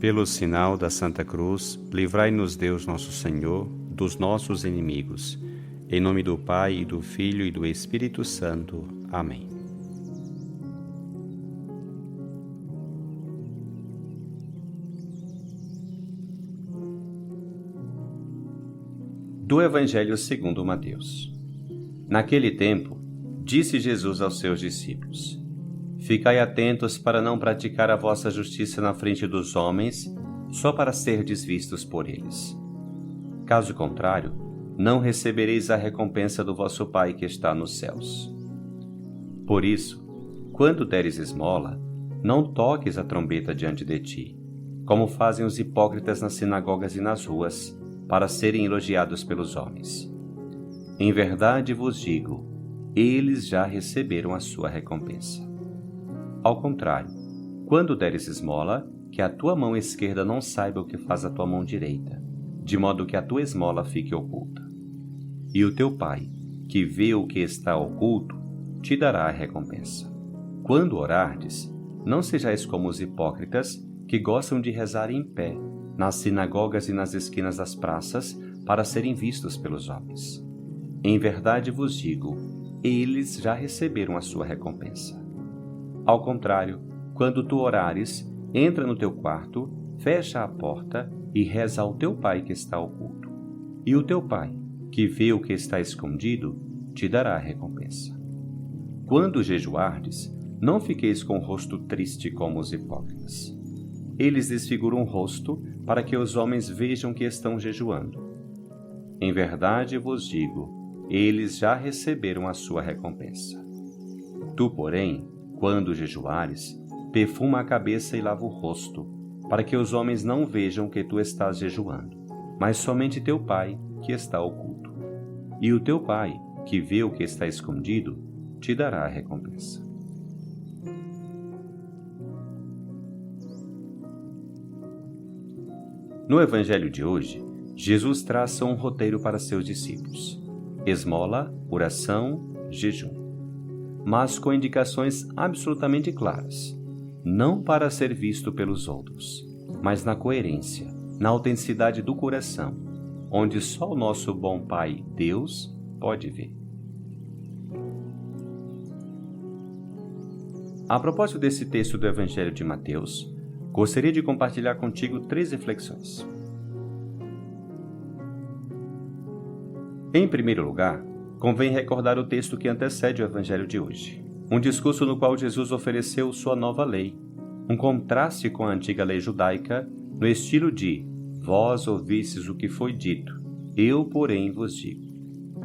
Pelo sinal da Santa Cruz, livrai-nos Deus nosso Senhor dos nossos inimigos. Em nome do Pai, e do Filho e do Espírito Santo. Amém. Do Evangelho segundo Mateus. Naquele tempo, disse Jesus aos seus discípulos: Ficai atentos para não praticar a vossa justiça na frente dos homens, só para serdes vistos por eles. Caso contrário, não recebereis a recompensa do vosso Pai que está nos céus. Por isso, quando deres esmola, não toques a trombeta diante de ti, como fazem os hipócritas nas sinagogas e nas ruas, para serem elogiados pelos homens. Em verdade vos digo, eles já receberam a sua recompensa. Ao contrário, quando deres esmola, que a tua mão esquerda não saiba o que faz a tua mão direita, de modo que a tua esmola fique oculta. E o teu Pai, que vê o que está oculto, te dará a recompensa. Quando orardes, não sejais como os hipócritas, que gostam de rezar em pé, nas sinagogas e nas esquinas das praças, para serem vistos pelos homens. Em verdade vos digo, eles já receberam a sua recompensa. Ao contrário, quando tu orares, entra no teu quarto, fecha a porta e reza ao teu Pai que está oculto. E o teu Pai, que vê o que está escondido, te dará a recompensa. Quando jejuardes, não fiqueis com o rosto triste como os hipócritas. Eles desfiguram o rosto para que os homens vejam que estão jejuando. Em verdade vos digo, eles já receberam a sua recompensa. Tu, porém, quando jejuares, perfuma a cabeça e lava o rosto, para que os homens não vejam que tu estás jejuando, mas somente teu Pai, que está oculto. E o teu Pai, que vê o que está escondido, te dará a recompensa. No Evangelho de hoje, Jesus traça um roteiro para seus discípulos: esmola, oração, jejum. Mas com indicações absolutamente claras, não para ser visto pelos outros, mas na coerência, na autenticidade do coração, onde só o nosso bom Pai, Deus, pode ver. A propósito desse texto do Evangelho de Mateus, gostaria de compartilhar contigo 3 reflexões. Em primeiro lugar, convém recordar o texto que antecede o Evangelho de hoje, um discurso no qual Jesus ofereceu sua nova lei, um contraste com a antiga lei judaica, no estilo de: vós ouvistes o que foi dito, eu, porém, vos digo.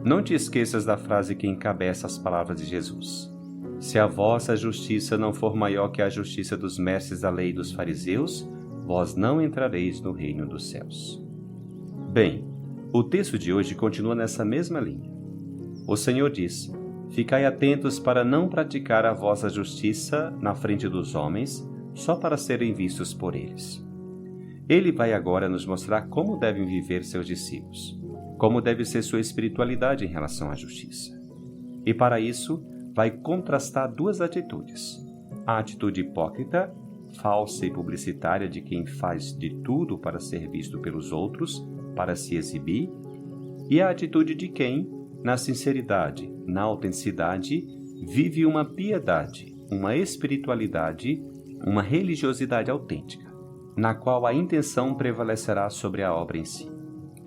Não te esqueças da frase que encabeça as palavras de Jesus: se a vossa justiça não for maior que a justiça dos mestres da lei e dos fariseus, vós não entrareis no reino dos céus. Bem, o texto de hoje continua nessa mesma linha. O Senhor diz: ficai atentos para não praticar a vossa justiça na frente dos homens, só para serem vistos por eles. Ele vai agora nos mostrar como devem viver seus discípulos, como deve ser sua espiritualidade em relação à justiça. E para isso, vai contrastar 2 atitudes: a atitude hipócrita, falsa e publicitária de quem faz de tudo para ser visto pelos outros, para se exibir, e a atitude de quem, na sinceridade, na autenticidade, vive uma piedade, uma espiritualidade, uma religiosidade autêntica, na qual a intenção prevalecerá sobre a obra em si.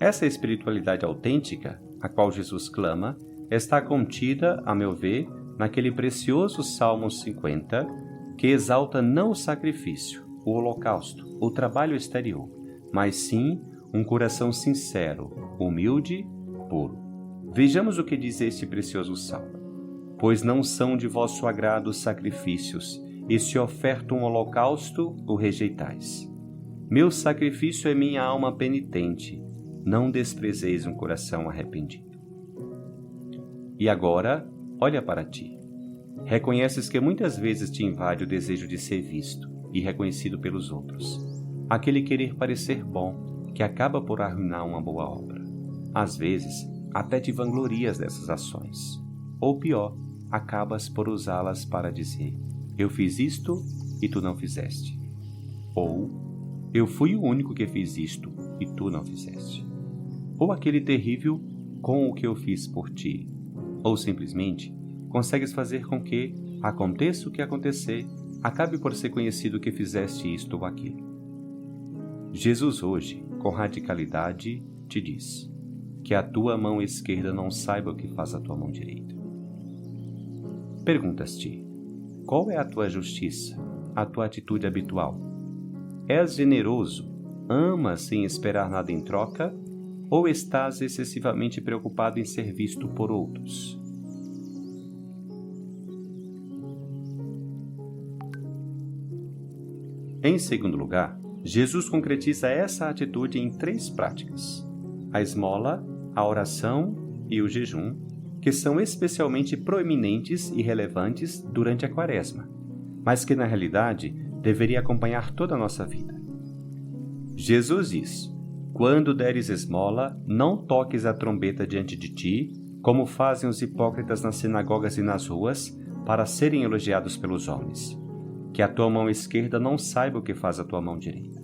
Essa espiritualidade autêntica, a qual Jesus clama, está contida, a meu ver, naquele precioso Salmo 50, que exalta não o sacrifício, o holocausto, o trabalho exterior, mas sim um coração sincero, humilde, puro. Vejamos o que diz este precioso salmo: pois não são de vosso agrado os sacrifícios, e se oferta um holocausto, o rejeitais. Meu sacrifício é minha alma penitente, não desprezeis um coração arrependido. E agora, olha para ti. Reconheces que muitas vezes te invade o desejo de ser visto e reconhecido pelos outros, aquele querer parecer bom, que acaba por arruinar uma boa obra. Às vezes, até te vanglorias dessas ações. Ou pior, acabas por usá-las para dizer: eu fiz isto e tu não fizeste. Ou, eu fui o único que fiz isto e tu não fizeste. Ou aquele terrível, com o que eu fiz por ti. Ou simplesmente, consegues fazer com que, aconteça o que acontecer, acabe por ser conhecido que fizeste isto ou aquilo. Jesus hoje, com radicalidade, te diz que a tua mão esquerda não saiba o que faz a tua mão direita. Perguntas-te: qual é a tua justiça, a tua atitude habitual? És generoso, amas sem esperar nada em troca, ou estás excessivamente preocupado em ser visto por outros? Em segundo lugar, Jesus concretiza essa atitude em 3 práticas: a esmola, a oração e o jejum, que são especialmente proeminentes e relevantes durante a Quaresma, mas que na realidade deveria acompanhar toda a nossa vida. Jesus diz: quando deres esmola, não toques a trombeta diante de ti, como fazem os hipócritas nas sinagogas e nas ruas, para serem elogiados pelos homens. Que a tua mão esquerda não saiba o que faz a tua mão direita.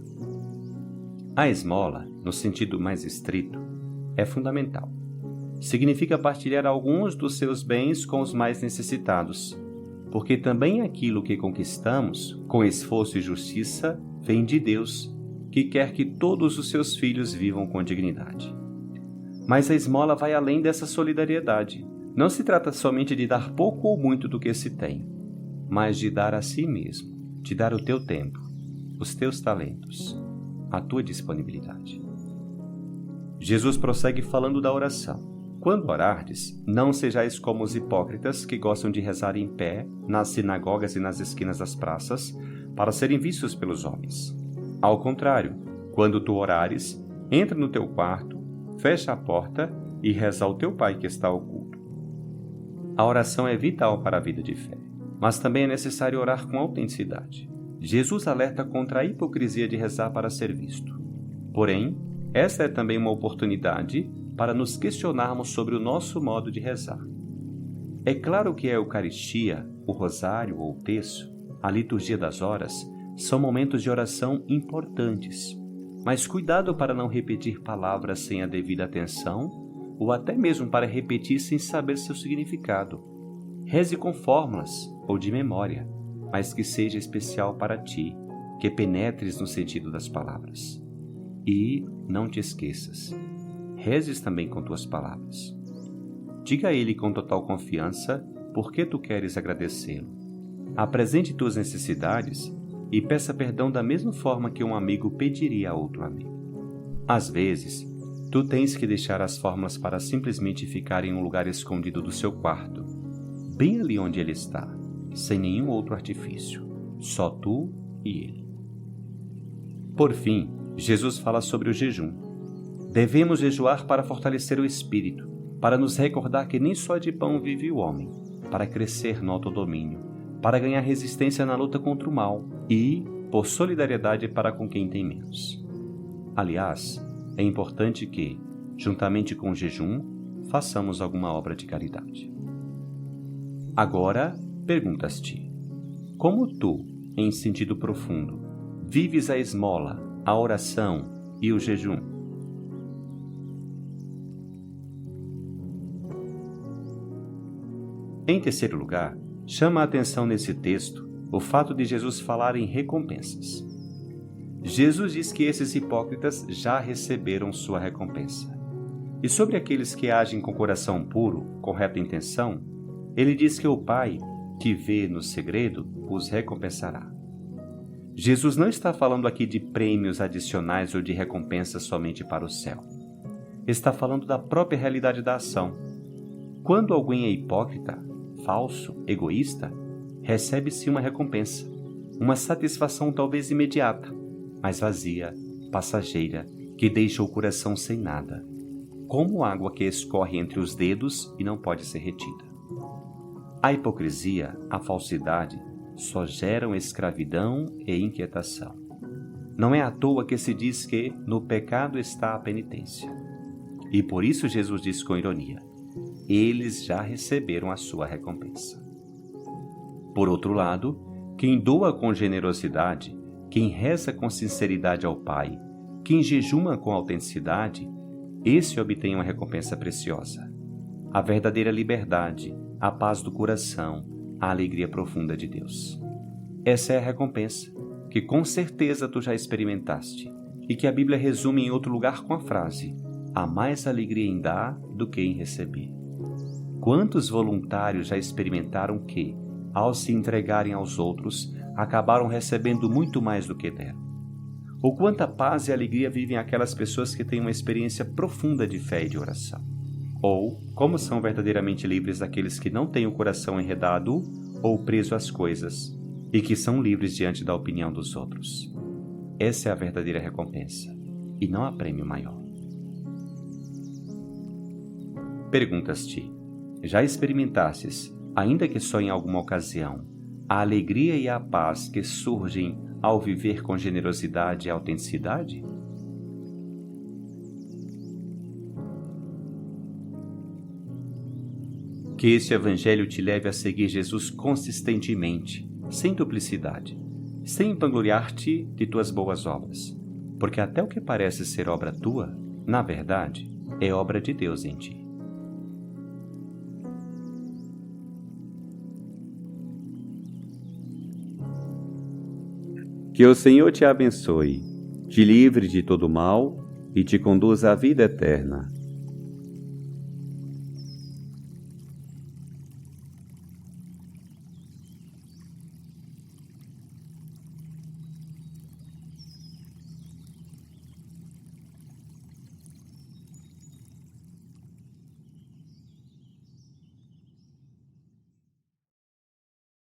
A esmola, no sentido mais estrito, é fundamental. Significa partilhar alguns dos seus bens com os mais necessitados, porque também aquilo que conquistamos, com esforço e justiça, vem de Deus, que quer que todos os seus filhos vivam com dignidade. Mas a esmola vai além dessa solidariedade. Não se trata somente de dar pouco ou muito do que se tem, mas de dar a si mesmo, de dar o teu tempo, os teus talentos, a tua disponibilidade. Jesus prossegue falando da oração. Quando orardes, não sejais como os hipócritas que gostam de rezar em pé, nas sinagogas e nas esquinas das praças, para serem vistos pelos homens. Ao contrário, quando tu orares, entra no teu quarto, fecha a porta e reza ao teu Pai que está oculto. A oração é vital para a vida de fé, mas também é necessário orar com autenticidade. Jesus alerta contra a hipocrisia de rezar para ser visto. Porém, essa é também uma oportunidade para nos questionarmos sobre o nosso modo de rezar. É claro que a Eucaristia, o Rosário ou o Terço, a Liturgia das Horas, são momentos de oração importantes, mas cuidado para não repetir palavras sem a devida atenção ou até mesmo para repetir sem saber seu significado. Reze com fórmulas ou de memória, mas que seja especial para ti, que penetres no sentido das palavras. E não te esqueças, rezes também com tuas palavras. Diga a Ele com total confiança por que tu queres agradecê-lo. Apresente tuas necessidades e peça perdão da mesma forma que um amigo pediria a outro amigo. Às vezes, tu tens que deixar as fórmulas para simplesmente ficar em um lugar escondido do seu quarto, bem ali onde ele está, sem nenhum outro artifício, só tu e ele. Por fim, Jesus fala sobre o jejum. Devemos jejuar para fortalecer o espírito, para nos recordar que nem só de pão vive o homem, para crescer no autodomínio, para ganhar resistência na luta contra o mal e, por solidariedade para com quem tem menos. Aliás, é importante que, juntamente com o jejum, façamos alguma obra de caridade. Agora, perguntas-te: como tu, em sentido profundo, vives a esmola, a oração e o jejum? Em terceiro lugar, chama a atenção nesse texto o fato de Jesus falar em recompensas. Jesus diz que esses hipócritas já receberam sua recompensa. E sobre aqueles que agem com coração puro, com reta intenção, ele diz que o Pai, que vê no segredo, os recompensará. Jesus não está falando aqui de prêmios adicionais ou de recompensas somente para o céu. Está falando da própria realidade da ação. Quando alguém é hipócrita, falso, egoísta, recebe-se uma recompensa, uma satisfação talvez imediata, mas vazia, passageira, que deixa o coração sem nada, como água que escorre entre os dedos e não pode ser retida. A hipocrisia, a falsidade, só geram escravidão e inquietação. Não é à toa que se diz que no pecado está a penitência. E por isso Jesus diz com ironia: eles já receberam a sua recompensa. Por outro lado, quem doa com generosidade, quem reza com sinceridade ao Pai, quem jejuma com autenticidade, esse obtém uma recompensa preciosa. A verdadeira liberdade, a paz do coração, a alegria profunda de Deus. Essa é a recompensa que com certeza tu já experimentaste e que a Bíblia resume em outro lugar com a frase: há mais alegria em dar do que em receber. Quantos voluntários já experimentaram que, ao se entregarem aos outros, acabaram recebendo muito mais do que deram? Ou quanta paz e alegria vivem aquelas pessoas que têm uma experiência profunda de fé e de oração? Ou como são verdadeiramente livres aqueles que não têm o coração enredado ou preso às coisas e que são livres diante da opinião dos outros? Essa é a verdadeira recompensa, e não há prêmio maior. Perguntas-te: já experimentastes, ainda que só em alguma ocasião, a alegria e a paz que surgem ao viver com generosidade e autenticidade? Que este Evangelho te leve a seguir Jesus consistentemente, sem duplicidade, sem vangloriar-te de tuas boas obras, porque até o que parece ser obra tua, na verdade, é obra de Deus em ti. Que o Senhor te abençoe, te livre de todo mal e te conduza à vida eterna.